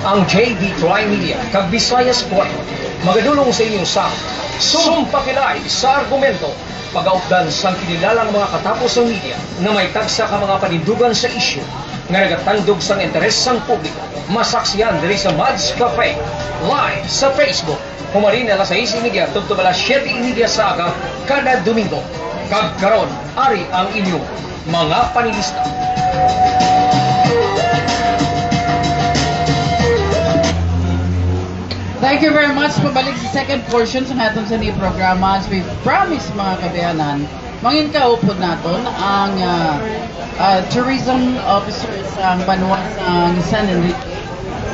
ang JB Tri-Media kag Visayas 4 magadulong sa inyo sa sumpakilay sa argumento pagaupdan sang kinilalang mga katapos ng media na may tagsa ka mga panindugan sa isyu nga nagatandog sang interes sang publiko. Masaksiyan diri sa Mads Cafe live sa Facebook humarin alas 6:30 tugtog alas 7:30 sa aga kada Domingo. Kag karon ari ang inyong mga panelista. Thank you very much. Pabalik sa second portion sa aton sa ni programa. As we promise mga kabayanan, mangin kaupod naton ang tourism officer sa Banwa sa San Enrique.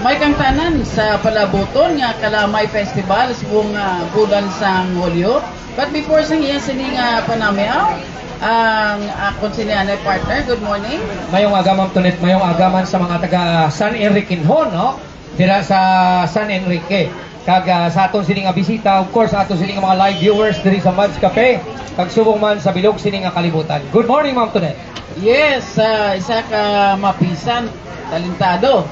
May kang tanan sa palaboton nga Kalamay Festival sa buong bulan sa Hulyo. But before sa iya sining panamiaw, ang akong sinanay partner, good morning. Mayong agaman tunit, mayong agaman sa mga taga San Enrique no? Dira sa San Enrique. Kag sa aton sining bisita, of course, aton sining mga live viewers diri sa Mads Cafe. Kag subong man sa bilog sining kalibutan. Good morning, Ma'am Tunet. Yes, isa ka mapisan, talentado,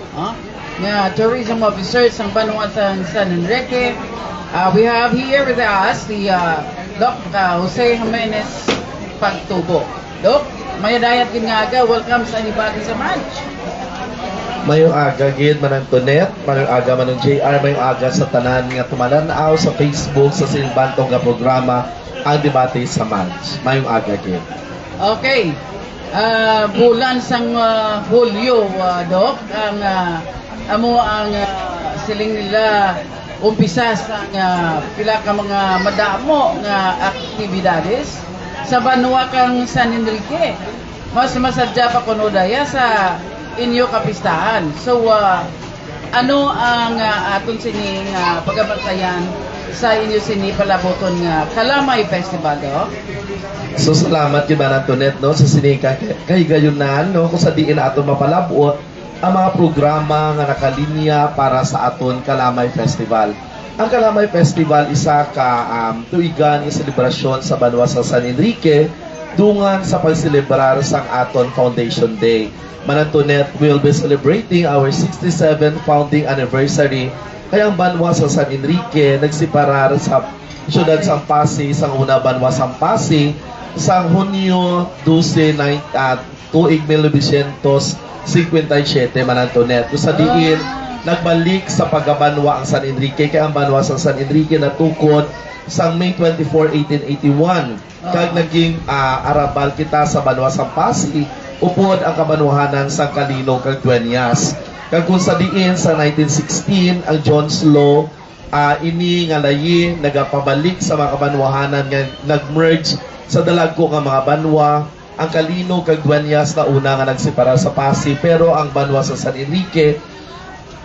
nga tourism officer sa Banwa sa San Enrique. We have here with us the Doc Jose Jimenez Pagtubo. Doc, may dayat gingaga, welcome sa anybody sa match. Mayong aga gid manang Tunet, mayong aga manang JR, mayong aga sa tanan nga tumalanaw sa Facebook sa silbantong nga programa ang debate sa match. Mayong aga gid. Okay. Bulan sang Hulyo, Doc, ang amo ang siling nila umpisa sa pila ka mga madamo nga aktibidades sa Banwa kang San Enrique. Mas masadya pa kuno daya sa inyo kapistahan. So ano ang aton sining pagabantayan sa inyo sini palaboton nga Kalamay Festival, do? So salamat kay Manang Tunet no sa sinika kay gayunan no kung sa diin aton mapalabot ang mga programa nga nakalinya para sa aton Kalamay Festival. Ang Kalamay Festival isa ka tuigan nga selebrasyon sa Banwa sa San Enrique dungan sa pagselebrar sang aton Foundation Day. Manang Tunet will be celebrating our 67th founding anniversary. Kaya ang Banwa sa San Enrique nagsiparar sa siyudad sang Pasig sang una Banwa sang Pasig sang Hunyo 12 tuig 1957 Manang Tunet. Sa diin nagbalik sa pagkabanwa ang San Enrique kaya ang Banwa sa San Enrique natukod sang May 24, 1881. Kag naging arabal kita sa Banwa sang Pasig upod ang kabanwahanan sang Calino kag Dueñas. Kag kung sa diin sa 1916 ang John's Law ini nga layi nagapabalik sa mga kabanwahanan nga nagmerge sa dalagko nga mga banwa. Ang Calino kag Dueñas na una nga nagsepara sa Pasig pero ang Banwa sa San Enrique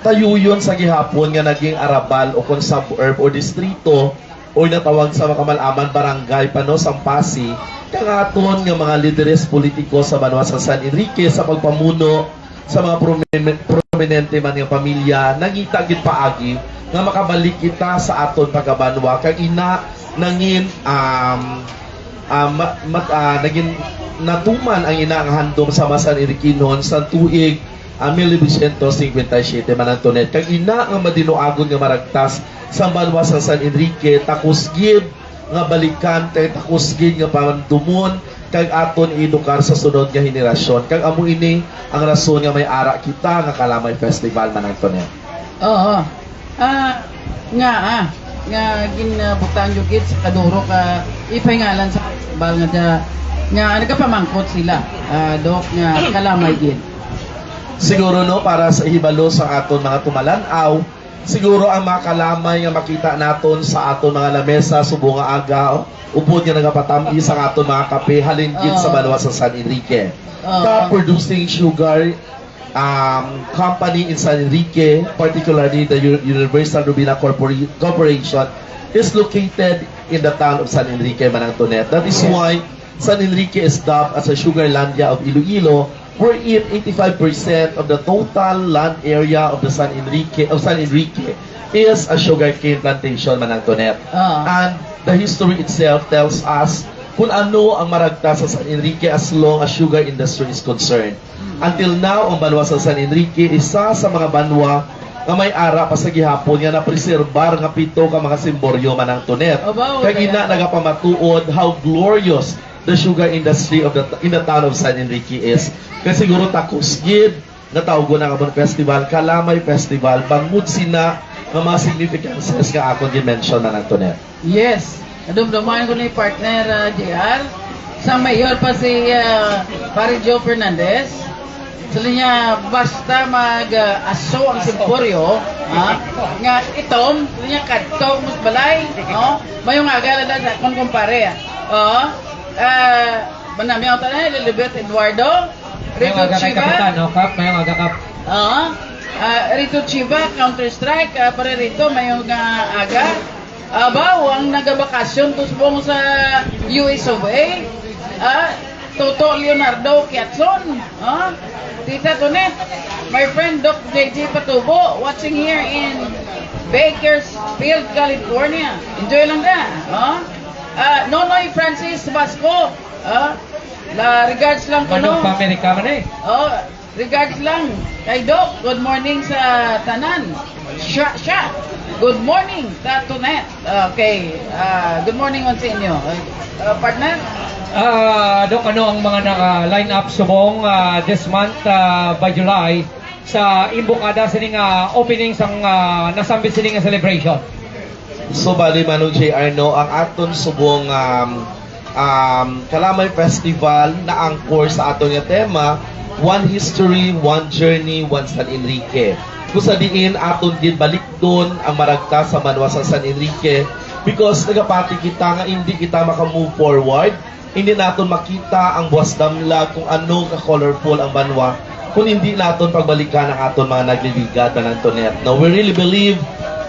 tayuyon sa gihapon nga naging arabal o kung suburb o distrito o natawag sa makamalaman barangay pano sa Pasig kangaton nga mga lideres politiko sa Banwa sa San Enrique sa pagpamuno sa mga prominente man nga pamilya nangita gid paagi nga makabalik kita sa aton pagkabanwa kag ina nangin naging natuman ang ina ang handom sa San Enriquenon sa tuig 1957 Manang Tunet. Kag ina nga madinuagon nga maragtas sa Banwa sa San Enrique takusgid nga balikan kay takusgid nga pandumon kag aton edukar sa sunod nga henerasyon. Kag amo ini ang rason nga may ara kita nga Kalamay Festival Manang Tunet. Oo. Nga ginabutan yung kids sa kaduro ka ipahingalan sa festival nga nagapamangkot sila. Dok nga Kalamay gid. Siguro no para sa ihibalo sa aton mga tumalanaw, siguro ang mga kalamay nga makita naton sa aton mga lamesa subong nga aga upod nga nagapatambi sa aton mga kape halingkit sa Banwa sa San Enrique. The producing sugar company in San Enrique, particularly the Universal Rubina Corporation, is located in the town of San Enrique, Manang Tunet. That is why San Enrique is dubbed as a Sugarlandia of Iloilo, wherein 85% of the total land area of the San Enrique is a sugarcane plantation, Manang Tunet. And the history itself tells us kung ano ang maragta sa San Enrique as long as sugar industry is concerned. Until now, ang Banwa sa San Enrique isa sa mga banwa nga may ara pa sa gihapon nga na preserbar nga pito ka mga simboryo manang tunet. Abaw, Kag ina kaya- nagapamatuod how glorious the sugar industry of in the town of San Enrique is. Kasi siguro takusgid na tawgo na nga festival, Kalamay Festival, bangod sina nga mga significances nga ako di-mention manang tunet. Yes. Nadumduman ko ni partner JR. Sa mayor pa si Pare Joe Fernandez. Sila niya basta mag-aso ang simporyo, nga itom, sila niya kadtog mas balay, no? Mayong agala na sa kung kumpare. Manami ako tayo, Lilibet Eduardo, Mayong Rito aga kay Chiva, Kapitan, no? Kap, mayong aga Kap. Rito Chiva, Counter-Strike, pare rito, mayong aga. Abaw, ang nagabakasyon tusbong sa US of A. Toto Leonardo Kiatson. Tita Tonet, my friend Doc JJ Patubo, watching here in Bakersfield, California. Enjoy lang ka. Nonoy Francis Vasco. Regards lang ko, Manong no? pa Amerika man eh. Regards lang kay Doc. Good morning sa tanan. Siya. Good morning, Tatonet. Okay. Good morning on sa inyo. Partner? Dok, ano ang mga naka-line up subong this month by July sa Imbokada sining opening sang nasambit sining celebration? So bali manong JR no, ang aton subong Kalamay Festival na angkor sa aton nga tema, One History, One Journey, One San Enrique. Kung sa diin aton gid balik doon ang maragta sa Banwa sa San Enrique because nagapati kita nga hindi kita maka-move forward, hindi naton makita ang buwas damlag kung ano ka colorful ang Banwa kung hindi naton pagbalikan ang aton mga nagliligad na Antoinette. Now we really believe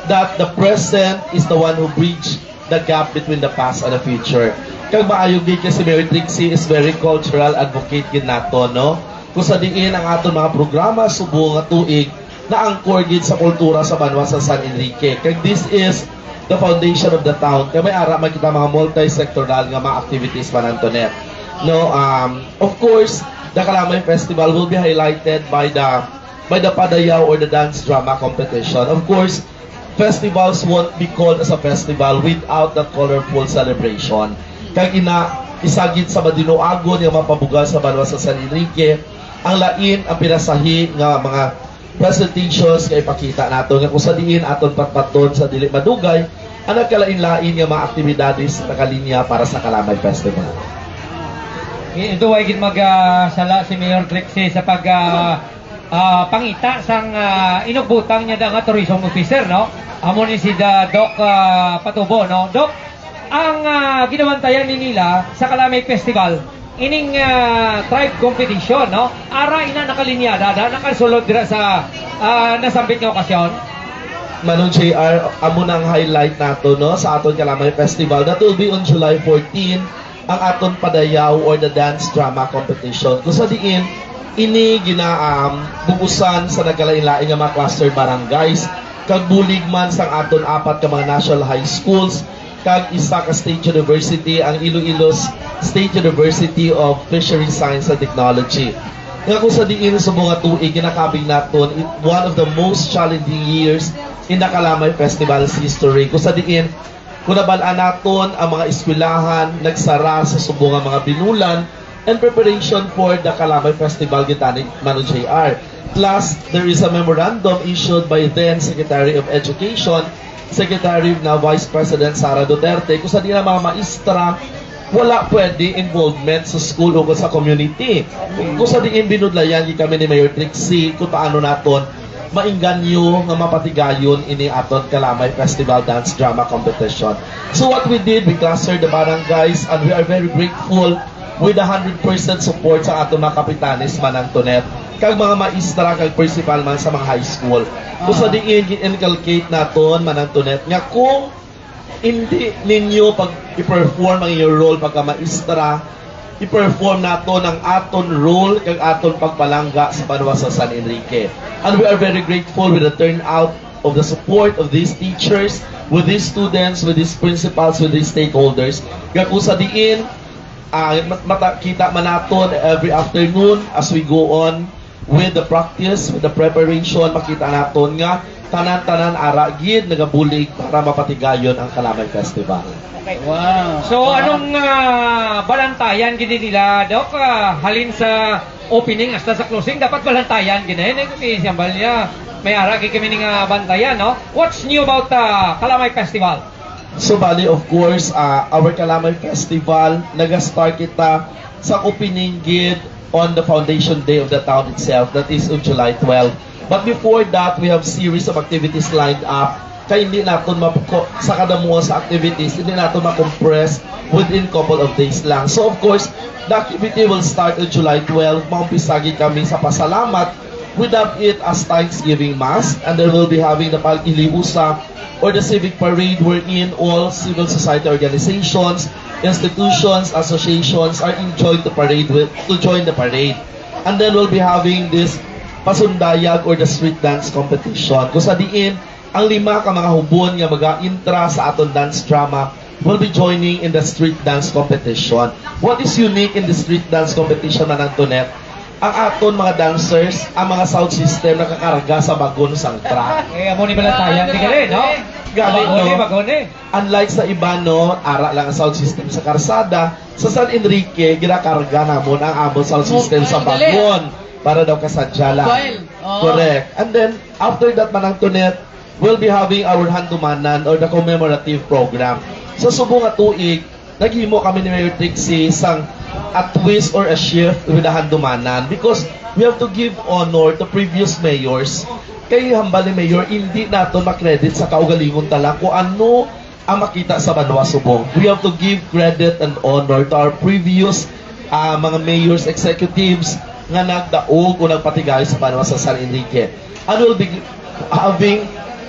that the present is the one who bridge the gap between the past and the future. Kag maayog din kasi Mary Trixie is very cultural advocate gid nato, no? Kung sa diin ang aton mga programa subong nga tuig na angkor gid sa kultura sa Banwa sa San Enrique. Kag this is the foundation of the town. Kaya may ara man kita mga multi-sectoral nga mga activities man Antoinette. No, of course, the Kalamay Festival will be highlighted by the Padayaw or the dance drama competition. Of course, festivals won't be called as a festival without that colorful celebration. Kag isagid sa Madinoagon yung mapabugal sa Banwa sa San Enrique, ang lain ang pinasahi nga mga presentations kay pakita nato nga kung sa diin aton patpaton sa dili madugay ang nagkalain-lain nga mga aktibidades na kalinya para sa Kalamay Festival. Ito ay gid sala si Mayor Trixie sa pag pangita sang inugbutang niya nga tourism officer, no? Amo ni si Doc Patubo, no? Doc, ang ginabantayan ni nila sa Kalamay Festival ining tribe competition, no? Ara ina nakalinyada da nakasulod dira sa nasambit nga okasyon. Manong JR, amo nang highlight nato no sa aton Kalamay Festival that will be on July 14 ang aton Padayaw or the dance drama competition. Kung sa diin ini bubusan sa nagkalain-lain nga mga cluster barangays kag bulig man sang aton apat ka mga national high schools kag isa ka State University ang Iloilo's State University of Fisheries Science and Technology. Nga kung sa diin sa mga tuig kinakabig naton one of the most challenging years in the Kalamay Festival's history. Kung sa diin kung nabalaan naton ang mga eskwelahan nagsara sa subong mga binulan and preparation for the Kalamay Festival gitani Manu JR. Plus, there is a memorandum issued by then Secretary of Education, Secretary na Vice President Sara Duterte, kung sa di na mga maestra, wala pwede involvement sa school o sa community. Kung sa di binudlayan, kami ni Mayor Trixie, kung paano naton mainganyo nga mapatigayon ini aton Kalamay Festival Dance Drama Competition. So what we did, we clustered the barangays and we are very grateful with 100% support sa aton mga kapitanes man Antoinette kag mga maestra kag principal man sa mga high school. Kung sa diin inculcate naton man Antoinette nga kung hindi ninyo pag i-perform ang inyong role pagka maestra, i-perform naton ang aton role kag aton pagpalangga sa Banwa sa San Enrique. And we are very grateful with the turnout of the support of these teachers, with these students, with these principals, with these stakeholders. Kaya kung sa diin kita man naton every afternoon as we go on with the practice, with the preparation, makita naton nga tanan-tanan ara gid nagabulig para mapatigayon ang Kalamay Festival. Wow. So anong balantayan gini nila Dok? Halin sa opening hasta sa closing dapat balantayan gini ni siyambal niya. May ara kay kami nga bantayan, no? What's new about Kalamay Festival? So bali of course our Kalamay Festival naga-start kita sa opening gid on the foundation day of the town itself, that is on July 12. But before that, we have series of activities lined up. Kaya hindi natin sa kadamuhan sa activities, hindi natin ma-compress within couple of days lang. So of course, the activity will start on July 12. Maumpisagi kami sa pasalamat. We dub it as Thanksgiving Mass, and then we'll be having the Pag-iliusa or the civic parade wherein all civil society organizations, institutions, associations are enjoying the parade to join the parade. And then we'll be having this pasundayag or the street dance competition. Kung sa diin, ang 5 ka mga hubon nga mag-intra sa aton dance drama will be joining in the street dance competition. What is unique in the street dance competition, Antoinette? Ang aton mga dancers, ang mga sound system nakakarga sa bagon sang truck. Amo ni balantayan di gali, no? Galing, no? Bagone. Unlike sa iba, no, ara lang ang sound system sa karsada, sa San Enrique, ginakarga namon ang amon sound system sa bagon para daw kasadya lang. Correct. And then, after that, Antoinette, we'll be having our handumanan or the commemorative program. Sa subong nga tuig, naghimo kami ni Mayor Trixie sang a twist or a shift with the handumanan because we have to give honor to previous mayors. Kay hambal ni Mayor, hindi nato makredit sa kaugalingon tala kung ano ang makita sa Banwa Subong. We have to give credit and honor to our previous mga mayors, executives nga nagdaog o nagpatigay sa Banwa sa San Enrique. And we'll be having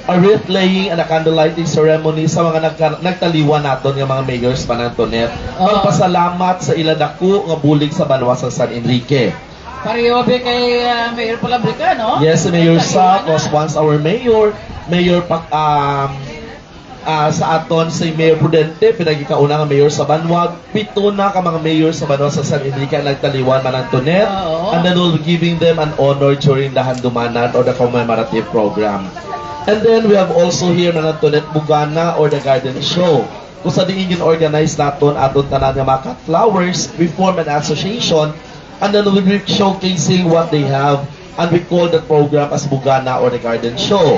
a wreath laying and a candlelighting ceremony sa mga nagtaliwan naton nga mga mayors pa ng Antoinette. Magpasalamat sa ilan dako nga bulig sa Banwa sa San Enrique. Pareho ba kay Mayor Palabrica, no? Yes, Mayor Sac was once our mayor. Mayor sa aton si Mayor Prudente, pinagikauna nga mayor sa Banwag. 7 na ka mga mayor sa Banwa sa San Enrique ang nagtaliwan man Antoinette. And then we'll be giving them an honor during the handumanan or the commemorative program. And then we have also here na Antoinette Bugana or the garden show. Kung sa diin yun organize naton aton tanan nga mga cut flowers, we form an association and then we'll be showcasing what they have and we call that program as Bugana or the garden show.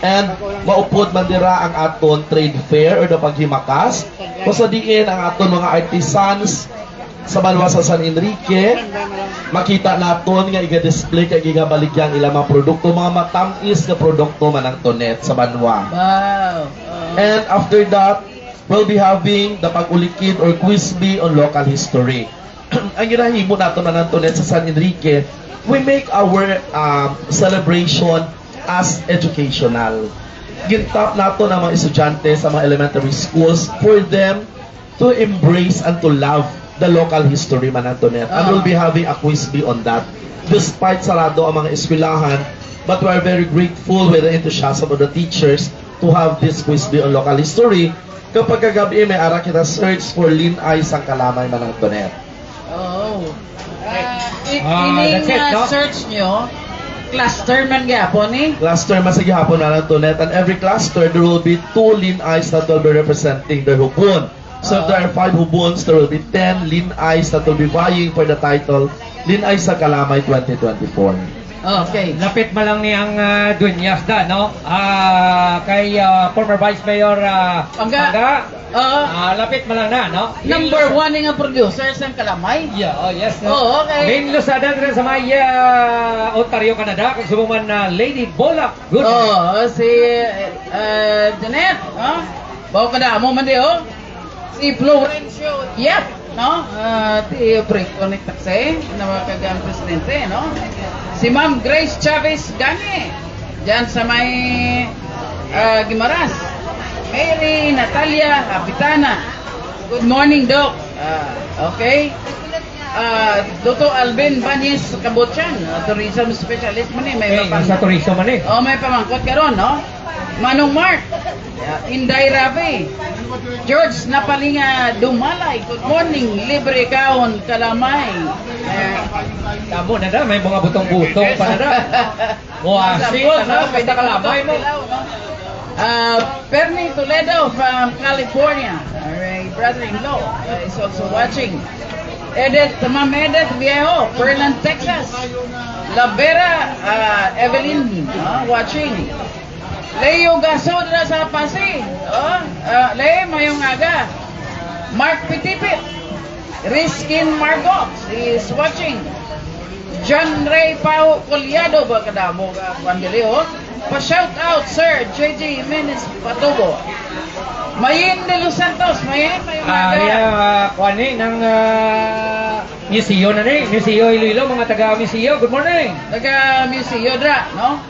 And maupod man dira ang aton trade fair or the paghimakas. Kung sa diin ang aton mga artisans sa Banwa sa San Enrique, makita naton nga iga-display kay gigabaligyan ilang mga produkto, mga matamis na produkto man ang Antoinette sa Banwa. Wow. And after that, we'll be having the pag-ulikid or quiz bee on local history. Ang ginahimo nato man Antoinette sa San Enrique, we make our celebration as educational. Gintap nato ng mga estudyante sa mga elementary schools for them to embrace and to love the local history man Antoinette. And we'll be having a quiz bee on that. Despite sarado ang mga eskwelahan, but we are very grateful with the enthusiasm of the teachers to have this quiz bee on local history. Kapag kagabi may ara kita search for Linay sang Kalamay man Antoinette. Oh. That's it, no? Search nyo, cluster man gyapon eh. Cluster man sa gihapon na Antoinette, and every cluster there will be 2 Linays that will be representing their hubon. So if there are 5 hubons, there will be 10 Linays that will be vying for the title Linay sa Kalamay 2024. Okay. Lapit man lang ni ang Dunyas da, no? Kay former Vice Mayor Pangga. lapit man lang na, no? Number 1 nga producer sa Kalamay. Yeah, oh yes, no? Oh, okay. Main Lusada dito sa may Ontario, Canada. Kung subuman na Lady Bolak. Good. Oh, si Janet, no? Bawa ka na mo man di, oh. Si Florencio, yep, no? Ti Brito ni Taxe, na makagang presidente, no? Si Ma'am Grace Chavez Gane, dyan sa may Gimaras. Mary Natalia Capitana. Good morning, Doc. Okay. Dr. Alvin Banyes Kabutyan, tourism specialist man eh. May Sa tourism man eh. may pamangkot ka ron, no? Manong Mark, Inday Ravi, George Napalinga Dumalay, good morning, libre kaon Kalamay. Tamo na da, may mga butong-butong pa na da. Muasing na da, basta kalamay mo. Perny Toledo from California, my brother-in-law, is also watching. Ma'am Edith Viejo, Ferland, Texas. La Vera, Evelyn, watching. Leo Gaso na sa Pasig. Leo, mayong aga. Mark Pitipit. Riskin Margot is watching. John Ray Pao Colyado ba kadamo ka pandili Pa-shout out Sir JJ Jimenez Patubo. Mayin de Los Santos, mayong aga. Kuani ng Museo na ni, Museo Iloilo, mga taga Museo. Good morning. Taga Museo dra, no?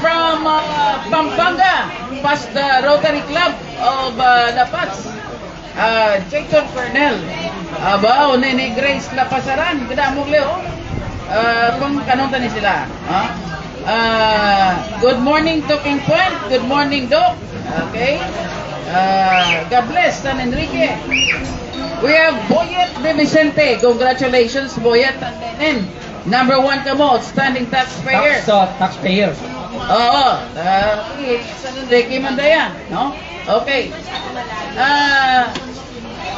From Pampanga, past the Rotary Club of La Paz. Jason Cornell. Aba, ni Grace Lapasaran, kadamog leo. Kung kanong tani sila. Good morning, Talking Point. Good morning, Doc. Okay. God bless, San Enrique. We have Boyet de Vicente. Congratulations, Boyet and Nenen. Number 1 ka mo, outstanding taxpayer. Taxpayer. Oo. San Enrique Mandaya, no? Okay.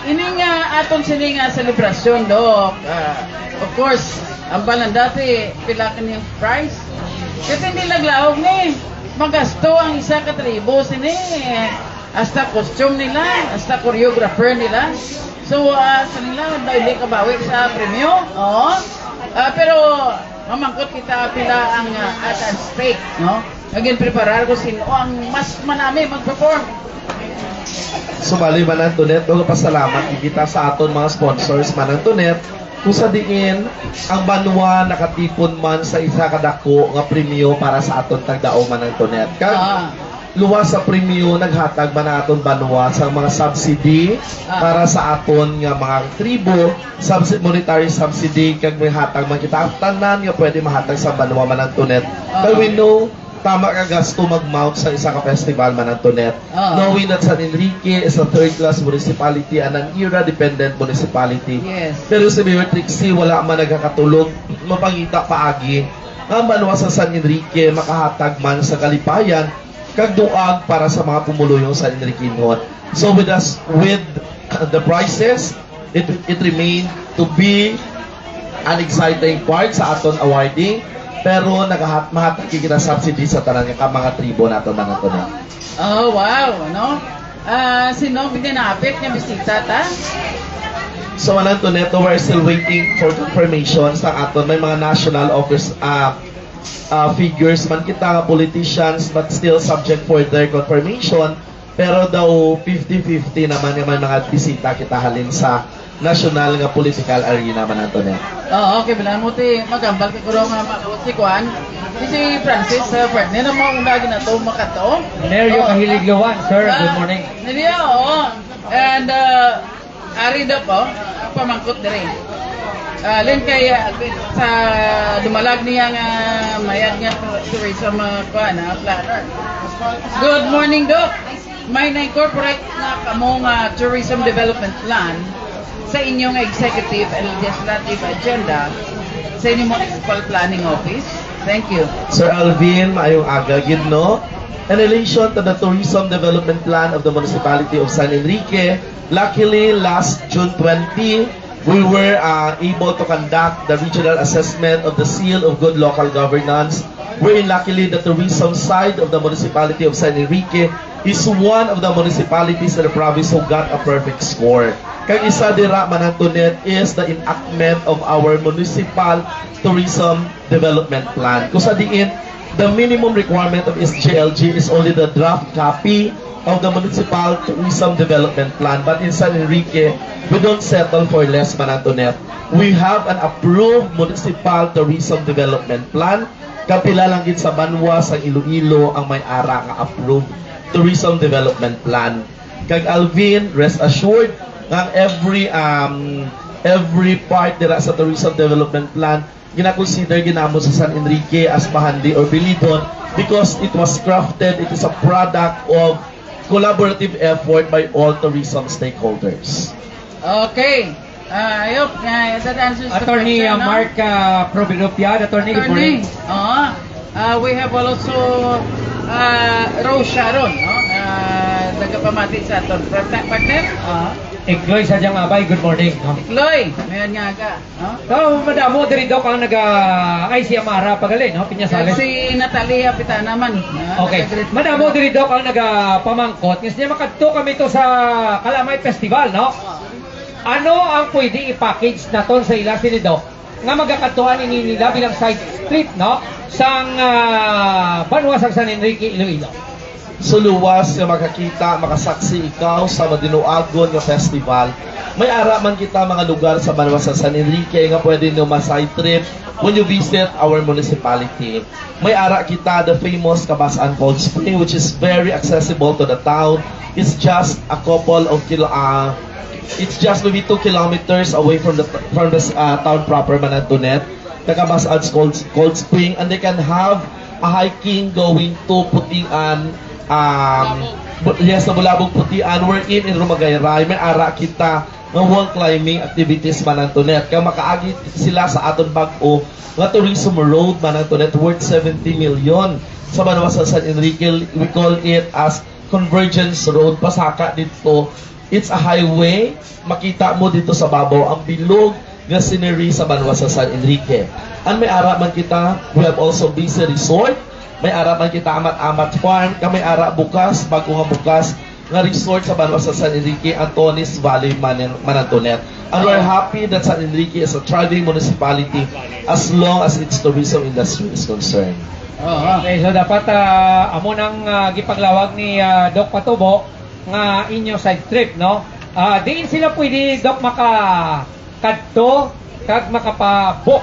Ini nga aton sini nga selebrasyon, Dok. Of course, ang balan dati, pila ka niyang price. Kasi hindi naglawag ni. Magasto ang isa ka tribo sini. Hasta costume nila, hasta choreographer nila. So, sa nila, hindi kabawi sa premyo. Oo. Pero, mamangkot kita pila ang at stake, no? Naging preparar ko sino ang mas manami mag-perform. Sumali Manantonet, o pasalamat kita sa aton mga sponsors Manantonet, kung sa diin ang banwa nakatipon man sa isa kadako nga premyo para sa aton tagdao Manantonet. Kag luwas sa premyo naghatag man aton banwa sa mga subsidy para sa aton nga mga tribo, monetary subsidy kag may hatag man kita tanan nga pwede mahatag sa banwa Manantonet. Kag we know tama ka gasto mag-mount sa isa ka festival Manantonet. Knowing that San Enrique is a third-class municipality and an era-dependent municipality. Yes. Pero si Mayor Trixie, wala man nagkakatulog, mapangita paagi. Ang banwa sa San Enrique, makahatag man sa kalipayan, kagduag para sa mga pumuluyong San Enriqueñon. So with the prices, it remained to be an exciting part sa aton awarding. Pero mahatag kita subsidy sa tanan nga mga tribo nato Manantonet. Oh, wow, no? Sino pinapit niya bisita ta? So Manantonet, we're still waiting for confirmation sa aton may mga national office figures man kita nga politicians but still subject for their confirmation. Pero daw 50-50 naman yung mga bisita kita halin sa national nga political arena Manantonet. Okay, bilang mo ti magambal kay kuro nga makuot si Juan. Si Francis partner na mo lagi na to makato. Neryo Kahiligluwan, sir. Good morning. Neryo, and ari daw po pamangkot diri. Len kay sa dumalag niya nga mayad nga tourism planner. Good morning, Doc. May na-incorporate na kamong tourism development plan sa inyong executive and legislative agenda sa inyong municipal planning office. Thank you. Sir Alvin, maayong aga gid no. In relation to the tourism development plan of the municipality of San Enrique, luckily last June 20, we were able to conduct the regional assessment of the seal of good local governance, wherein luckily the tourism side of the municipality of San Enrique is one of the municipalities in the province who got a perfect score. Kag isa dira Manantonet is the enactment of our municipal tourism development plan. Kung sa diin, the minimum requirement of SGLG is only the draft copy of the municipal tourism development plan. But in San Enrique, we don't settle for less Manantonet. We have an approved municipal tourism development plan. Kapila lang gid sa banwa sa Iloilo ang may ara nga approved tourism development plan. Kag Alvin, rest assured nga every part dira sa tourism development plan gina-consider ginamo sa San Enrique as mahandi or bilidon because it was crafted, it is a product of collaborative effort by all tourism stakeholders. Okay. Ayop, dadaan sa Attorney question, no? Mark Providopian, Attorney, good morning. We have also Rose Sharon, no? Nagapamati sa aton partner. Igloy sa diyang abay, good morning. No? Ikloy, mayan nga ka. No? So, madamo, diri daw kang ay si Amara Pagali, no? Pinyasales. Si Natalia Pitana man. Okay. Madamo, diri daw kang pamangkot. Kasi niya makadto kami to sa Kalamay Festival, no? Ano ang pwede i-package naton sa ila sinido nga magakatuan ini nila bilang side street, no? Sang Banwa sang San Enrique, Iloilo. Suluwas nga makakita, makasaksi ikaw sa madinuagon nga festival. May ara man kita mga lugar sa Banwa sa San Enrique nga pwede nyo ma-side trip when you visit our municipality. May ara kita the famous Kabasan Cold Spring, which is very accessible to the town. It's just a couple of it's just maybe 2 kilometers away from the town proper, Manantunet. The Kabasan Cold Spring, and they can have a hiking going to Putian. Yes, na Bulabog Putian, we're in Rumagayray. May ara kita ng wall climbing activities Manantunet. Kaya makaagi sila sa aton bag-o nga tourism road Manantunet worth 70 million. Sa Banwa sa San Enrique, we call it as Convergence Road. Pasaka dito, it's a highway. Makita mo dito sa babaw ang bilog nga scenery sa Banwa sa San Enrique. And may ara man kita, we have also busy resort. May ara man kita Amat-Amat Farm, may ara bukas, bago nga bukas, nga resort sa Banwa sa San Enrique, Antonis Valley, Manantunet. And we're happy that San Enrique is a thriving municipality as long as its tourism industry is concerned. Okay, so dapat amo nang gipaglawag ni Doc Patubo nga inyo side trip, no? Diin sila pwede, Doc, makakadto kag makapa-book.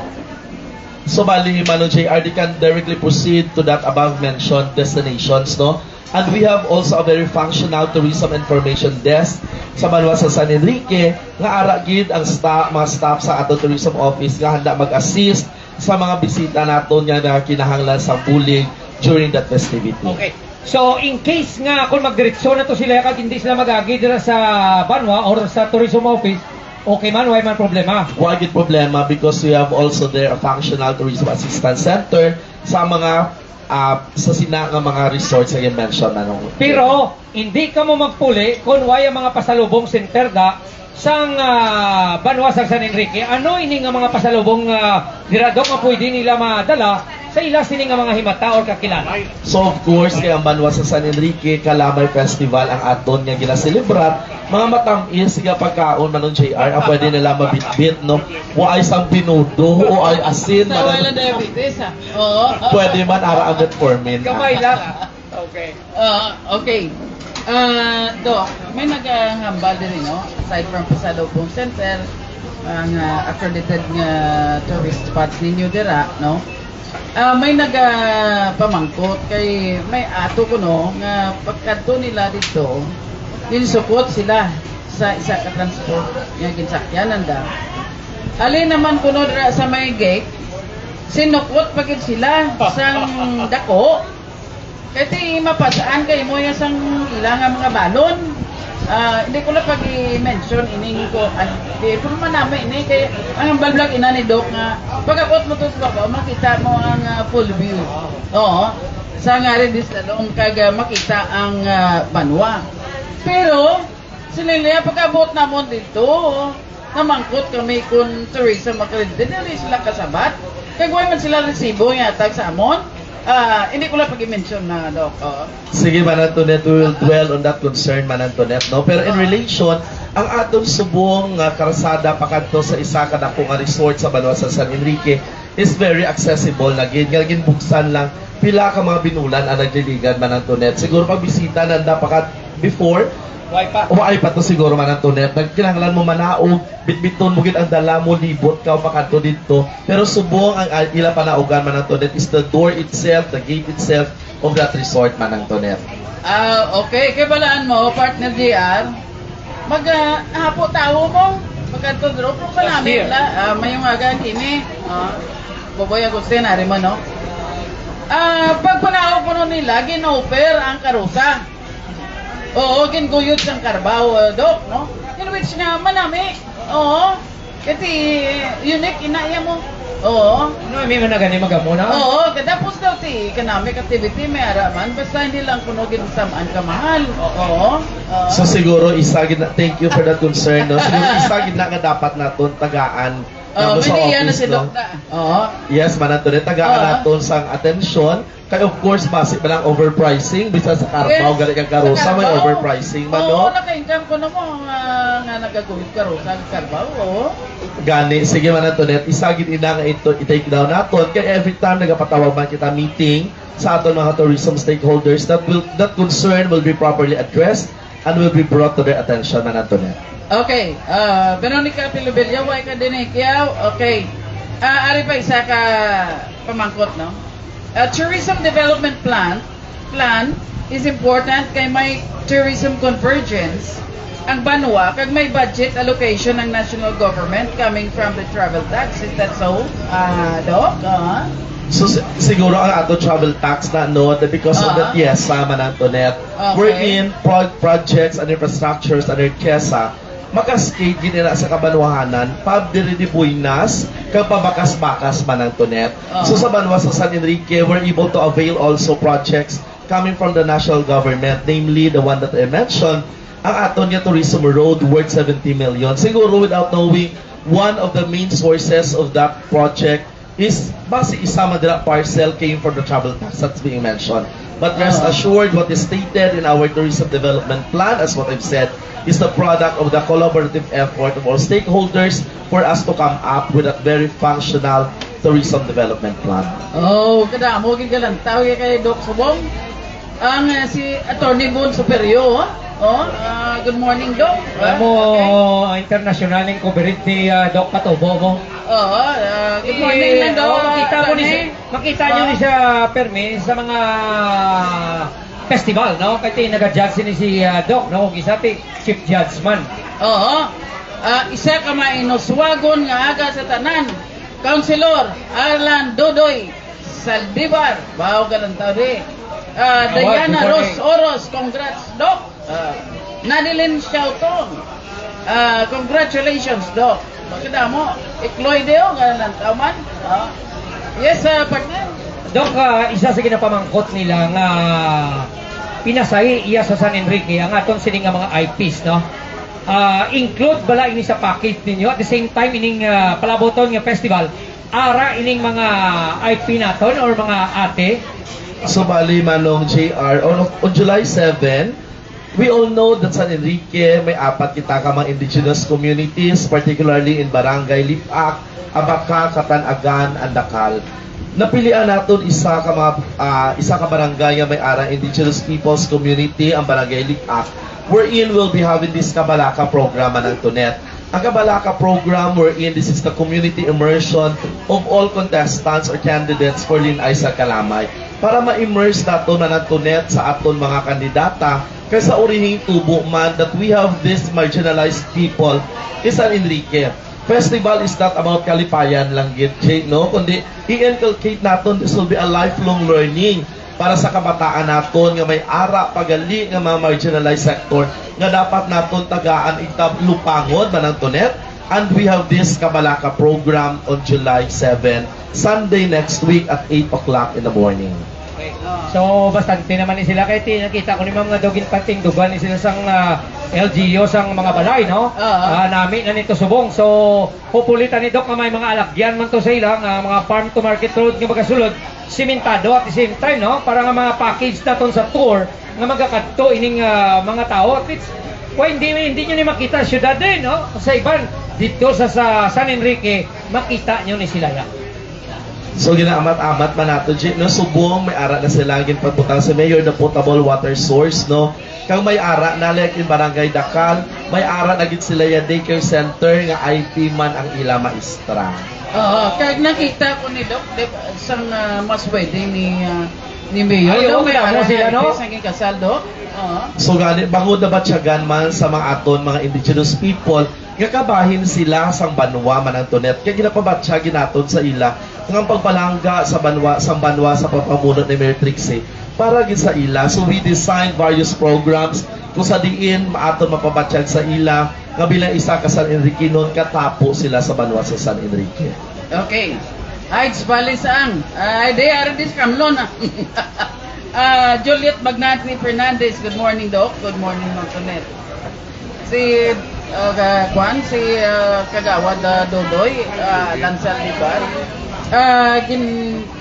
So bali, Mano JR, they can directly proceed to that above mentioned destinations, no? And we have also a very functional tourism information desk sa Banwa sa San Enrique nga ara gid ang mga staff sa ato tourism office nga handa mag-assist sa mga bisita naton nga na kinahanglan sa bulig during that festivity. Okay. So, in case nga kung magdireksyon na to sila kag hindi sila mag-agi dira sa Banwa or sa tourism office, okay man, why man problema? Why gid problema? Because we have also there a functional tourism assistance center sa mga sa sina nga mga resorts nga mention na nung. Pero hindi ka mo magpuli kung why ang mga pasalubong center da sang Banwa sa San Enrique. Ano ini nga mga pasalubong diradok nga pwede nila madala sa ila sini nga mga himata or kakilala? So of course, kay ang Banwa sa San Enrique Kalamay Festival ang aton nga gina-celebrar, mga matamis nga pagkaon manong JR, ang pwede nila mabitbit, no? O ay sang pinudo, o ay asin, Sa wala diabetes, Oo. pwede man ara agad formin. Kamay lang. Okay. Okay. Doc, may naghambal din, no? Aside from Pasalubong Center, ang accredited nga tourist spots ninyo dira, no? May pamangkot kay may ato ko, no, nga pagkanto nila dito, dinsukot sila sa isa ka transport nga ginsakyanan da. Alin naman kuno dira sa may gate, sinukot pagid sila sang dako. Kasi mapasaan kay mo yung sang ilang mga balon. Hindi ko na pag-i-mention ining ko. Pero manami ini kay ang balblag ina ni Doc nga pagkakot mo to sa makita mo ang full view. Oo. Sa nga rin dislalong kag makita ang Banwa. Pero sila pagkabot na mo dito, namangkot kami kung tourism accredited, hindi sila kasabat. Kaya gawin man sila resibo yung atag sa amon. Hindi ko lang pag-i-mention na, Doc. Sige, Manantonet, we will dwell on that concern, Manantonet, no? Pero in relation, ang atong subong karsada pakadto sa isa ka dako nga resort sa Banwa sa San Enrique is very accessible na gid. Nga buksan lang pila ka mga binulan ang nagdiligan, Manantonet. Siguro pag bisita nanda pakat before, Why pa to siguro Manantonet. Nagkinahanglan mo manaog, bitbiton mo gid ang dala mo, libot ka pakadto dito. Pero subong ang ila panaugan, Manantonet, is the door itself, the gate itself of that resort, Manantonet. Okay, kay balaan mo, partner JR, hapo tao mo, pagkanto drop mo pa namin la, mayong aga kini, Boboy Agustin, ari mo, no? Pag panaog po nila, gin-offer ang karusa. Oo, kinuyot sang Carabao, Doc, no? In which nga manami, oo, Kasi unique inaya mo. Oo. No, may man na gani magamo na. Oo, kadapos daw ti economic activity may araman basta hindi lang kunogin samaan ka mahal. Oo. So siguro isa gid na, thank you for that concern, no. Siguro isa gid na nga dapat naton tagaan namo sa may na office, si no. Dokta. Oo. Yes, manato ni tagaan Oo. naton sang atensyon. Kay of course base ba lang overpricing bisa sa Carabao gali kang karusa may overpricing man, Oo, no. naka-income ko na mo nga nagaguhit karusa sa Carabao. Oo. Gani, sige man nato net, isagid ina nga ito i-take down naton kay every time nagapatawag man kita meeting sa aton mga tourism stakeholders that concern will be properly addressed and will be brought to their attention man nato net. Okay, Veronica Pilubelya, way ka din Kiyaw. Okay. Ari pa isa ka pamangkot, no? Tourism development plan is important kay may tourism convergence ang Banwa kag may budget allocation ng national government coming from the travel tax. Is that so? Doc? So siguro ang ato travel tax na no that because of that yes sama na Antoinette we're in projects and infrastructures under KESA makaskate gid na sa kabanwahanan pab diri di Buinas kag pabakas-bakas man Antoinette. So sa Banwa sa San Enrique we're able to avail also projects coming from the national government, namely the one that I mentioned, ang aton nga tourism road worth 70 million. Siguro without knowing, one of the main sources of that project is base isama dira parcel came from the travel tax that's being mentioned. But rest assured, what is stated in our tourism development plan, as what I've said, is the product of the collaborative effort of all stakeholders for us to come up with a very functional tourism development plan. Oh, kada mo gid galantaw kay Doc Subong. Ang si Attorney Boon Superio. Good morning, Doc. Alam mo, internationaling coverage ni Doc Patobo mo. Good morning lang, Doc. Makita nyo ni siya, Permi, sa mga festival, no? Kasi nag-judge ni si Doc, no? Kung isa ti chief judge man. Isa ka mainoswagon nga aga sa tanan. Councilor Arlan Dodoy Saldivar. Bao galantaw di. Diana Ros Oros, congrats, Doc. Nadilin Shouton, congratulations, Doc. Maganda mo, ikloy deo, ganun taman. Yes, partner. Doc, isa sa ginapamangkot nila nga pinasay iya sa San Enrique ang aton sining nga mga IPs, no? Include bala ini sa package ninyo at the same time ining palaboton nga festival ara ining mga IP naton or mga ate. So bali manong JR on July 7, we all know that San Enrique may apat kita ka mga indigenous communities, particularly in Barangay Lipak, Abaca, Katanagan, Andakal. Napilian naton isa ka barangay nga may ara indigenous peoples community, ang Barangay Lipak, wherein we'll be having this Kabalaka program ng Antoinette. Ang Kabalaka program wherein this is the community immersion of all contestants or candidates for Linay sa Kalamay para ma-immerse nato na Antoinette sa aton mga kandidata kaysa urihing tubo man that we have this marginalized people in San Enrique. Festival is not about kalipayan lang gid, no? Kundi i-inculcate naton this will be a lifelong learning para sa kabataan naton nga may ara pagali nga mga marginalized sector nga dapat naton tagaan itab lupangon man Antoinette. And we have this Kabalaka program on July 7, Sunday next week at 8 o'clock in the morning. Okay. So, bastante naman ni sila. Kaya nakita ko ni mga dogin pating dugan ni sila sang LGU sang mga balay, no? Namin na nito subong. So, pupulitan ni Doc na may mga alagyan man to sa ilang mga farm to market road nga magasulod. Simentado at the same time, no? Para nga mga package naton sa tour nga magakadto ining mga tao. At least, hindi nyo ni makita syudad din, no? Sa iban, dito sa San Enrique, makita nyo ni sila yan. So ginaamat-amat man nato no subong may ara na sila ginpagputang sa mayor na potable water source, no? Kang may ara na like in Barangay Dakal, may ara na gid sila ya daycare center nga IP man ang ila maestra. Kag nakita ko ni Doc sang mas wedding ni Mayor. May ara sila, no? Sang kasal, Doc. So gani bangod na batyagan man sa mga aton mga indigenous people nga kabahin sila sang Banwa man Antoinette kaya ginapabatyagin naton sa ila ang pagpalangga sa Banwa sa papamunot ni Mayor Trixie para gid sa ila. So we designed various programs kung sa diin maaton mapabatyag sa ila nga bilang isa ka San Enrique noon katapo sila sa banwa sa San Enrique. Okay. Heights Balisang. They are this Kamlon. Juliet Magnati Fernandez. Good morning, Doc. Good morning, Marconet. Si Juan, si Kagawad Dodoy, Lansal Libar.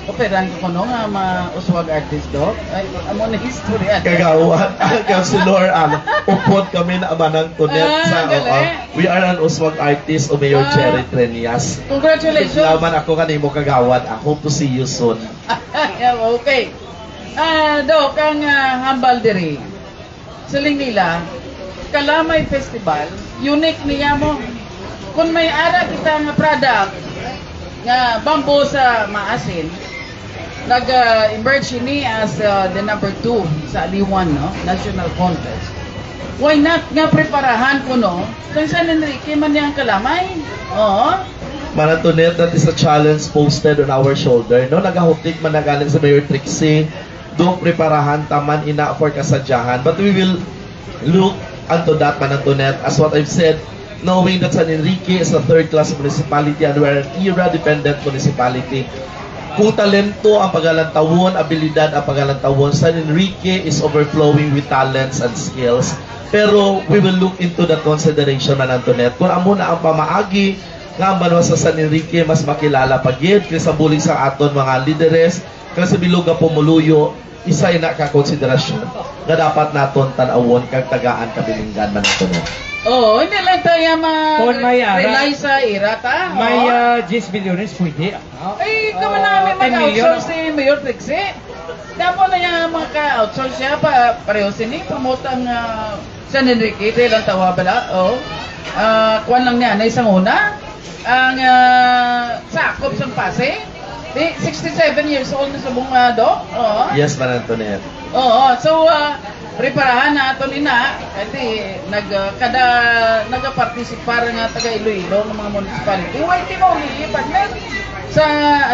Operan ko no nga uswag artist, Doc. Ay, amo na history. Kagawad, si Lord, upod kami na amanang tunet sa we are an uswag artist o Mayor Cherry Trenias. Congratulations. Laman ako kanimo Kagawad. I hope to see you soon. Okay. Doc, ang hambal diri. Siling nila, Kalamay Festival, unique niya mo. Kung may ara kita nga product nga bamboo sa maasin, nag-emerge ni as the number 2 sa Aliwan, no? National Contest. Why not nga preparahan ko, no? Kung San Enrique man niyang Kalamay. Oo. Manatunet, that is a challenge posted on our shoulder. No, nagahutik man nagaling sa Mayor Trixie. Doon preparahan taman ina for kasadyahan. But we will look unto that, Manatunet. As what I've said, knowing that San Enrique is a third-class municipality and we're an era-dependent municipality. Kung talento ang pagalantawon, abilidad ang pagalantawon, San Enrique is overflowing with talents and skills. Pero we will look into that consideration, Manatunet. Kung amo na ang pamaagi nga ang banwa sa San Enrique mas makilala pagid kaysa bulig sa aton mga lideres kasi bilog nga pumuluyo isa na ka konsiderasyon nga dapat naton tan-awon kag tagaan kabilinggan man nato. Oo, hindi lang tayo Kung may ara- rely sa irata. May 10 milyones pwede. Ay, kama namin 10 million. mag-outsource si Mayor Trixie. Dapo na yung mga ka-outsource siya pareho sini promote ang San Enrique. Ito lang tawa bala. Oo. Kuwan lang niya na isang una. Ang sakop sa Pasig. 67 years old na sa bunga, Doc. Oo. Yes, Manantonet. Oo. So, preparahan na ito nina. Kasi nag-participar nga taga Iloilo ng mga municipality. Why di mo partner sa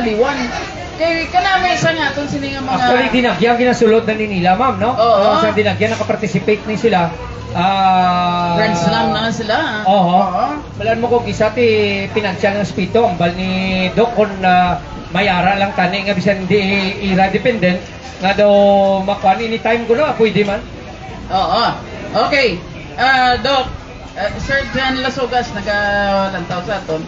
Aliwan? Kaya kanami isa nga itong sininga mga... Actually, dinagyan, ginasulot na ni nila, ma'am, no? Oo. Sa dinagyan, nakaparticipate ni sila. Grand Slam na sila. Oo. Balan mo kung isa, pinansyal ng spito. Ang bal ni Doc, kung may ara lang tani, nga bisan hindi ira-dependent, nga daw makuha anytime ko na, pwede man. Oo. Okay. Doc, Sir John Lasugas, nagalantaw sa aton.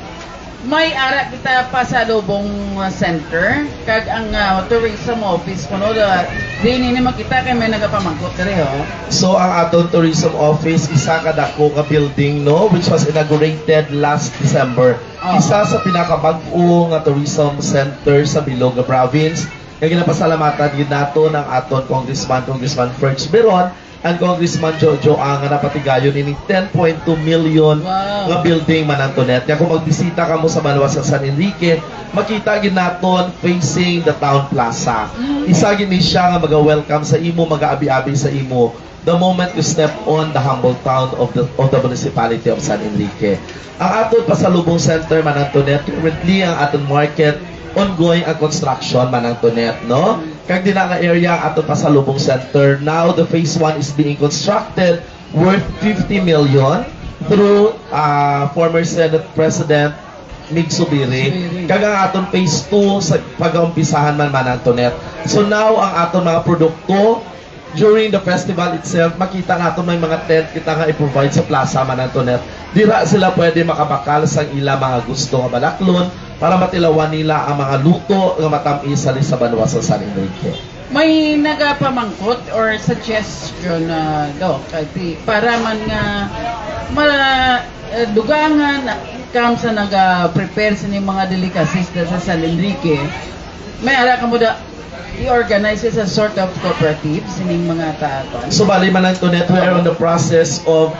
May ara kita pa sa Lubong Center, kag ang tourism office kuno di ni makita kay may nagapamangkot diri ho. So ang aton tourism office isa ka dako ka building no which was inaugurated last December. Isa sa pinakabag-o nga tourism center sa Bilog province. Kaya ginapasalamatan yun nato ng aton Congressman Ferch Beron and Congressman Jojo ang napatigayon ini 10.2 million nga building Manantonet. Kaya kung magbisita ka mo sa Banwa sa San Enrique, makita gid naton facing the town plaza. Isa gid ni siya nga maga-welcome sa imo, maga-abi-abi sa imo the moment you step on the humble town of the municipality of San Enrique. Ang aton pasalubong center Manantonet, currently ang aton market ongoing ang construction Manantonet, no? Kag din nga area ang aton pasalubong center. Now the phase 1 is being constructed worth 50 million through former Senate President Mig Subiri. Kag ang aton phase 2 sa pag-umpisahan man Manantonet. So now ang aton mga produkto during the festival itself, makita natin may mga tent kita nga i-provide sa Plaza Manantonet. Dira sila pwede makabakal sa ila mga gusto nga balaklon para matilawan nila ang mga luto nga matamis sa Banwa sa San Enrique. May nagapamangkot or suggestion Doc, para man nga dugangan kam sa naga-prepare sa mga delicacies sa San Enrique. May ara ka mo da i-organize as a sort of cooperative sining mga taton. So bali Manantonet, we are on the process of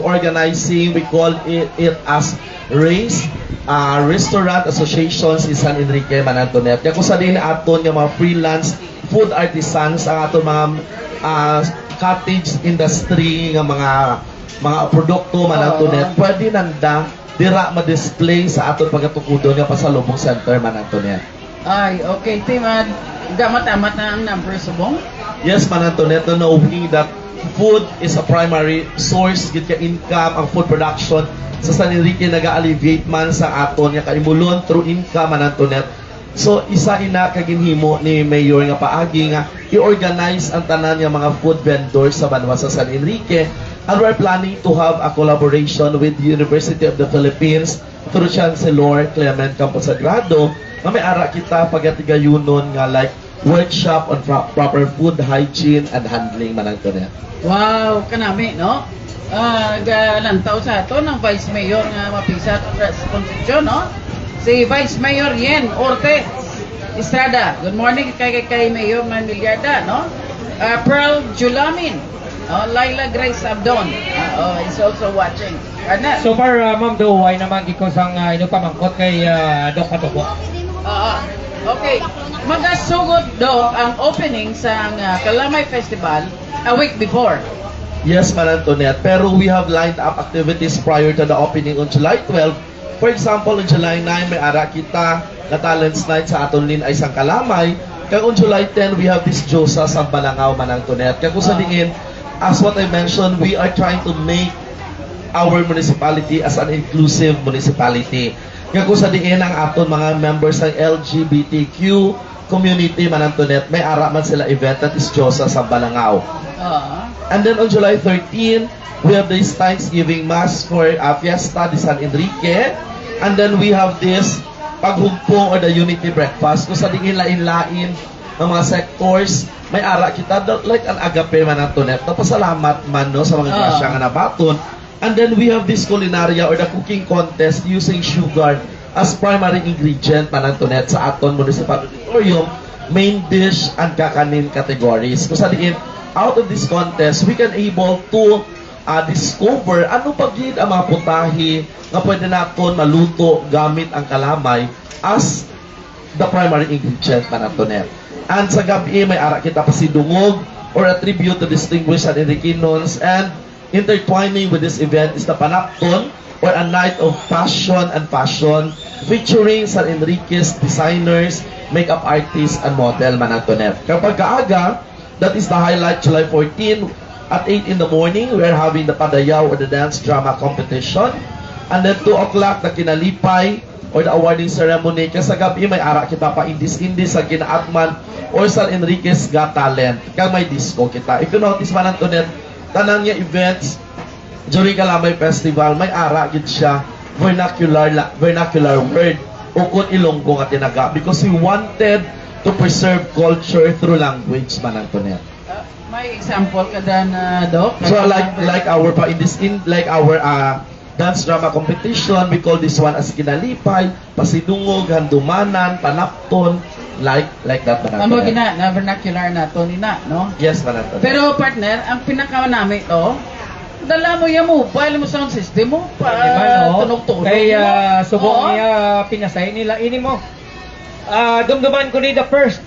organizing. We call it as RACE, Restaurant Associations in San Enrique Manantonet. Kung sa din aton nga mga freelance food artisans ang aton mga cottage industry nga mga produkto Manantonet, pwede nanda dira ma-display sa aton pagatukudon nga pasalubong center Manantonet. Ay, okay, team. Gamat-amat na ang numbers subong? Yes, Manantonet, knowing that food is a primary source gid ka income. Ang food production sa San Enrique naga-alleviate man sa aton nga kaimulon through income man Antoinette. So isa ina kaginhimo ni Mayor nga paagi nga i-organize ang tanan nga mga food vendors sa banwa sa San Enrique, and we're planning to have a collaboration with the University of the Philippines through Chancellor Clement Campos Sagrado nga may ara kita pagatigunon nga like workshop on proper food hygiene and handling man Antoinette. Wow, kanami, no? Galantaw sa ato ng Vice Mayor nga mapisa sa Constitution, no? Si Vice Mayor Yen Orte Estrada. Good morning kay Mayor Manmilyarda, no? Pearl Julamin. Laila Grace Abdon is also watching. Arnett. So far, Ma'am Do, ay naman ko sang inupamangkot kay Doc Patubo. Okay. Magasugod do ang opening sa Kalamay Festival a week before. Yes, man Antoinette. Pero we have lined up activities prior to the opening on July 12. For example, on July 9, may ara kita na Talents Night sa aton lin ay sang Kalamay. Kaya on July 10, we have this Josa sa Balangaw, man Antoinette. Kaya kung sa diin, as what I mentioned, we are trying to make our municipality as an inclusive municipality. Kaya kung sa diin ang aton mga members ng LGBTQ community, man Antoinette, may ara man sila event that is Josa sa Balangaw. And then on July 13, we have this Thanksgiving Mass for Fiesta de San Enrique. And then we have this Paghumpong or the Unity Breakfast. Kung sa diin lain-lain ng mga sectors, may ara kita like an agape man Antoinette. Napasalamat man no, sa mga grasya nga nabaton. And then we have this culinaria or the cooking contest using sugar as primary ingredient man Antoinette sa aton municipal auditorium, main dish and kakanin categories. Kung sa diin, out of this contest, we can able to discover ano pagid ang mga putahe na pwede naton maluto gamit ang kalamay as the primary ingredient man Antoinette. And sa gabi may ara kita pasidungog or a tribute to distinguished San Enriquenos, and intertwining with this event is the Panapton or a night of passion and fashion featuring San Enrique's designers, makeup artists, and model man Antoinette. Kapag kaaga, that is the highlight, July 14, at 8 in the morning, we are having the Padayaw or the dance drama competition. And then 2 o'clock, the Kinalipay or the awarding ceremony. Kaya sa gabi, may ara kita pa indis-indis sa Ginaatman or San Enrique's Got Talent. Kaya may disco kita. If you notice man Antoinette, tanang niya events during Kalamay Festival, may ara gid siya vernacular word o kung Ilonggo nga tinaga, because we wanted to preserve culture through language man Antoinette. May example kada na Doc? So like our dance drama competition, we call this one as Kinalipay, Pasidungog, Handumanan, Panapton, like that man Amo Antoinette. gina na vernacular na to ni na, no? Yes man Antoinette. Pero partner, ang pinaka namin to, dala mo yung mobile mo sound system mo para tunog-tunog. Kay mo. subong Oo. niya pinasay nila ini mo. Dumduman ko ni the first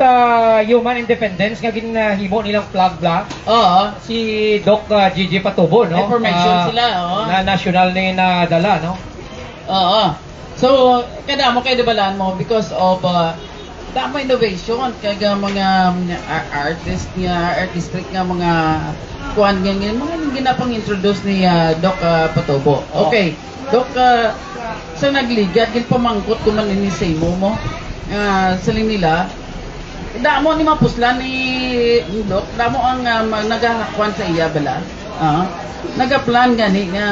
human independence nga ginahimo nilang flag block. Oo. Si Doc Gigi Patubo, no? Information sila, oo. Na national na nadala, no? Oo. So, kada mo kay debalan mo because of damo innovation kay mga artist nga artistic nga mga kuan nga mga ginapang-introduce ni Doc Patubo. Okay. Doc, sa nagligat gid pamangkot ko man ini sa imo mo. Saling nila damo ni mapuslan ni Doc, damo ang nagahakuan sa iya bala. Nagaplan gani nga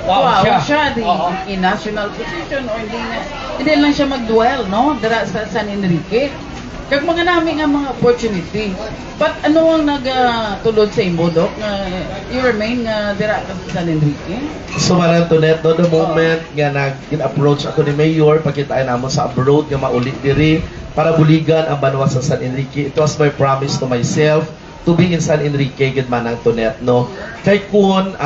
Wow, siya di Oo. in national position or hindi lang siya mag-dwell no dira sa San Enrique kag mga nami nga mga opportunity. But ano ang nagtulod sa imo Doc you remain dira sa San Enrique? So man Antoinette, no, the moment nga nag-approach ako ni Mayor, pagkitaan namon sa abroad nga mauli diri para buligan ang banwa sa San Enrique, it was my promise to myself to be in San Enrique gid man Antoinette, no. Kay kun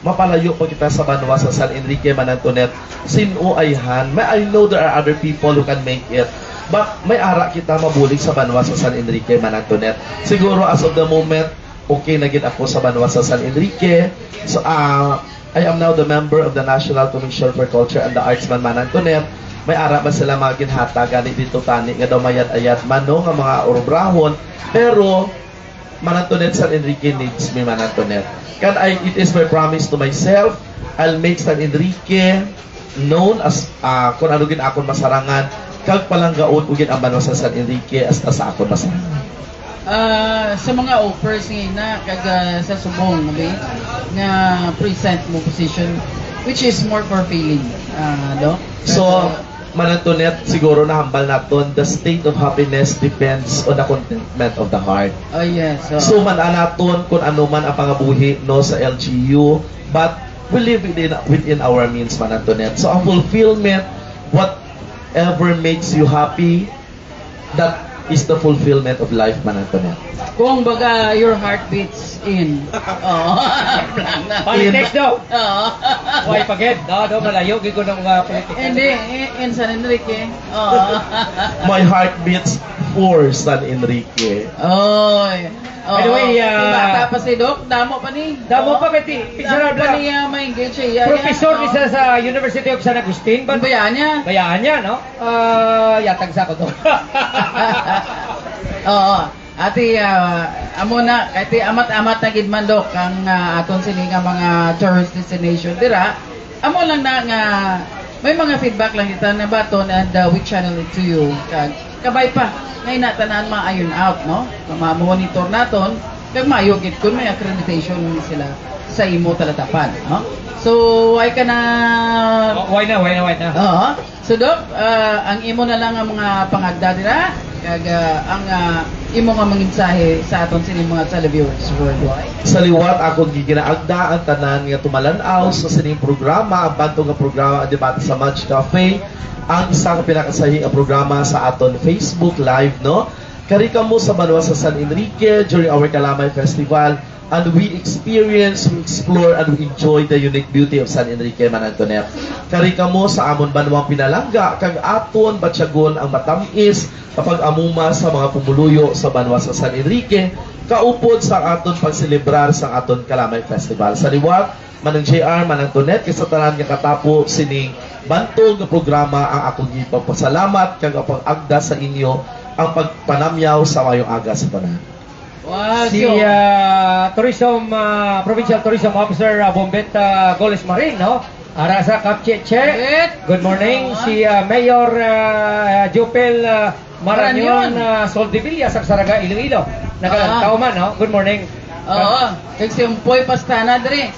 mapalayo po kita sa banwa sa San Enrique man Antoinette, sinuayhan, I know there are other people who can make it. But may ara kita mabulig sa banwa sa San Enrique man Antoinette. Siguro as of the moment, okay na gid ako sa banwa sa San Enrique. So I am now the member of the National Commission for Culture and the Arts man Antoinette. May ara ba sila mga ginhata gani dito tani nga daw mayat-ayat man no nga mga obrahon. Pero Manantonet San Enrique needs me, Manantonet. It is my promise to myself, I'll make San Enrique known as kung ano gin akon masarangan, kag palanggaon ugin ang banwa sa San Enrique as sa akon masarangan. Sa mga offers na kag sa subong nga present mo position which is more fulfilling Doc. So, Manantonet, siguro nahambal naton, the state of happiness depends on the contentment of the heart. Oh yes. So, mananaton kung ano man ang pangabuhi no sa LGU, but we live within our means, Manantonet. So, ang fulfillment, whatever makes you happy, that is the fulfillment of life, Manantonet. Kung baga your heart beats in. Politics daw. Oo. Why pagid? Do malayo gid ko ng politics. Hindi, in San Enrique. Oo. My heart beats for San Enrique. Oy. By the way, bata pa si Doc, damo pa ni. Damo pa kati. Damo pa ni ma-engage siya. Professor isa sa University of San Agustin. Ang bayaan niya. Bayaan niya, no? Yatag sa ko to. Oo. Ati, amo na, ati amat-amat na gid man Doc ang aton sini nga mga tourist destination dira. Amo lang na nga may mga feedback lang kita na baton and we channel it to you. Kabay pa, ngay natanan ma-iron out, no? Ma-monitor naton, kag maayo gid kun may accreditation sila sa imo talatapan, no? So, why ka na... Why na? Oo. So, Doc, ang imo na lang ang mga pangagda dira, kag ang imo nga mensahe sa aton sini mga televiewers worldwide. Sa liwat ako giginaagda ang tanan nga tumalanaw sa sining programa, ang banto nga programa ang debate sa Match Cafe, ang isa ka pinakasahi nga programa sa aton Facebook Live, no? Kari kamo sa banwa sa San Enrique during our Kalamay Festival, and we experience, we explore, and we enjoy the unique beauty of San Enrique, Manantonet. Kari kamo sa amon banwang pinalangga, kag aton batsyagon ang matamis kapag amuma sa mga pumuluyo sa banwa sa San Enrique, kaupod sa aton pagselebrar sa aton Kalamay Festival. Sa liwat, Manang JR, Manantonet, kisa tanan nga katapo sining bantog nga programa ang akong ipagpasalamat kag ang pag-agda sa inyo ang pagpanamyaw sa mayong aga sa tanan. Wow, Si Tourism Provincial Tourism Officer Bombet Goles Marin, no? Ara sa Kapcheche. Good morning. Si Mayor Jopel Marañon Soldevilla sa Saraga, Iloilo. Nagkalangtaw man, no? Good morning. Oo. Kag si Umpoy Pastana diri.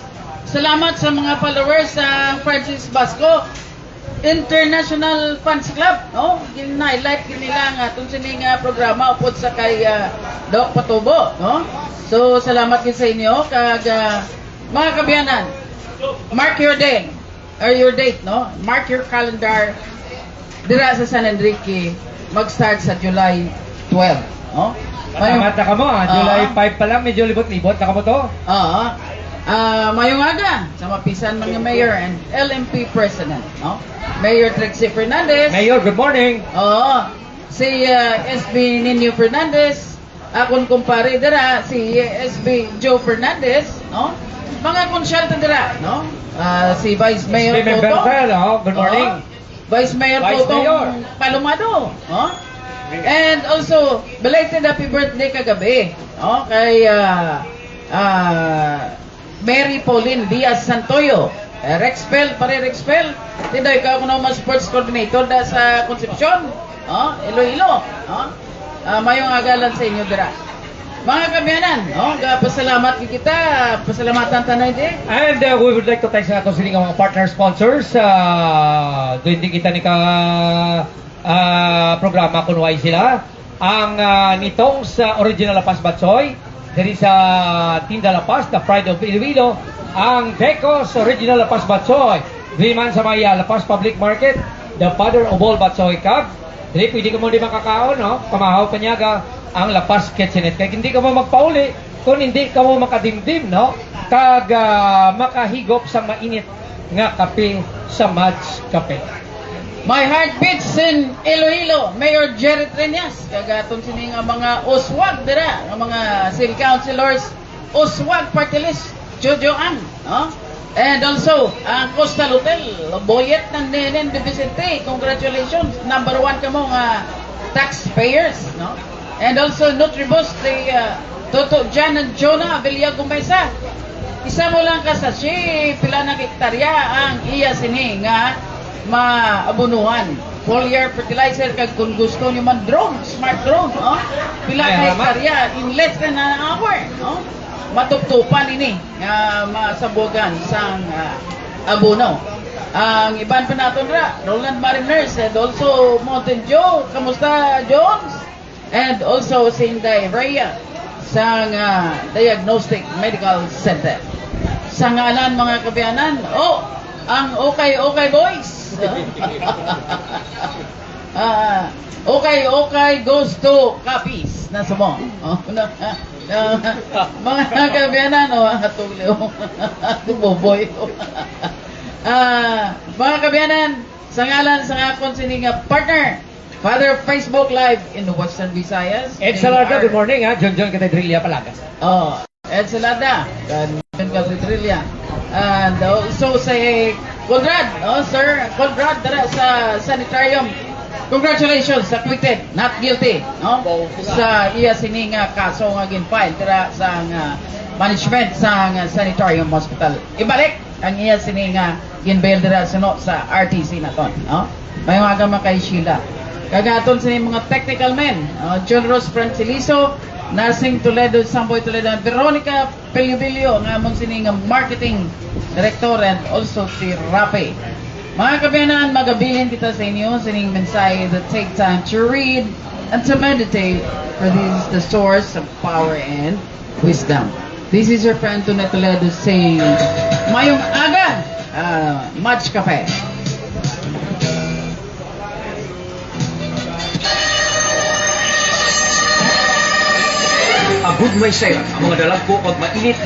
Salamat sa mga followers sa Francis Basco International Fans Club, no? Gin-highlight nila nga itong sining programa upod sa kay Doc Patubo, no? So, salamat din sa inyo. Kag, mga kabiyanan, mark your day, or your date, no? Mark your calendar. Dira sa San Enrique, mag-start sa July 12, no? Mata ka mo, July 5 pa lang, medyo libot-libot na ka mo to. Oo. Mayong aga sa mapisan mga mayor and LMP president, no? Mayor Trixie Fernandez. Mayor, good morning. Oo. Si SB Nino Fernandez. Akong kumpare dira si SB Joe Fernandez, no? Mga konsyalta dira, no? Si Vice Mayor SB Member Toto. no? Good morning. Vice Mayor Vice Toto Mayor. Palomado, no? And also, belated happy birthday kagabi, no? Kay Mary Pauline Diaz Santoyo. Rexpel, pare Rexpel. Tinday ka ako naman sports coordinator da sa Concepcion. Iloilo. Mayong agalan sa inyo dira. Mga kabiyanan, pasalamat kita. Pasalamatan tanay di. And we would like to thank sa ato sining mga partner sponsors. Doon din kita ni ka programa kunway sila. Ang nitong sa Original Lapas Batsoy, dari sa Tinda Lapas, the Pride of Iloilo, ang Decos Original Lapas Batsoy, man sa may Lapas Public Market, the Father of all Batsoy Cab. Dili pwede ka mo di makakaon, no? Pamahaw pa niya ang Lapas Kitchenette. Kaya hindi ka mo magpauli kung hindi ka mo makadimdim, no? Kag makahigop sa mainit nga kape sa Match Cafe. My heart beats in Iloilo, Mayor Jerry Treñas. Kagaton sini nga mga uswag dira, nga mga city councilors, uswag party list, Jojo Ang, no? And also, ang Coastal Hotel, Boyet ng Nenen de Vicente, congratulations, number 1 ka mo nga taxpayers, no? And also, Nutribus, the Toto Jan and Jonah Abelya Gumaysa. Isa mo lang ka sa pila na hektarya ang iya sini nga maabunuhan. Foliar fertilizer kag kung gusto niyo man drone, smart drone, no? Pila Ay, ka halaman. hektarya in less than an hour, no? Matuptupan ini nga masabugan sang abono. Ang iban pa naton ra, Roland Mariners and also Mountain Joe. Kamusta, Jones? And also si Inday Rhea sang Diagnostic Medical Center. Sa ngalan mga kabiyanan, ang okay boys. Okay goes to copies na sumo. Mga kabiyanan, hatulio. Boboy. Mga kabiyanan, sa ngalan sa akong sining partner, Father of Facebook Live in the Western Visayas. Ed Salada, good morning ha. John Catedrilla Palagas. Ed Salada, John Catedrilla. And also si Conrad, Sir Conrad, dara sa sanitarium. Congratulations, acquitted, not guilty, no? Sa iya sining kaso nga gin-file dara sa management sa sanitarium hospital. Ibalik ang iya sining gin-bail dara sa RTC naton, no? May mga kay Sheila. Kagaton sa mga technical men, John Ross Franciliso, Narsing Toledo, Samboy Toledo, and Veronica Peliobilio, nga mong sining marketing director, and also si Rape. Mga kabiyanan, magabilin kita sa inyo sining mensahe that take time to read and to meditate, for this is the source of power and wisdom. This is your friend Tuna Toledo saying, Mayong aga, Much Cafe. Agud may sayang ang mga dalagpo pag mainit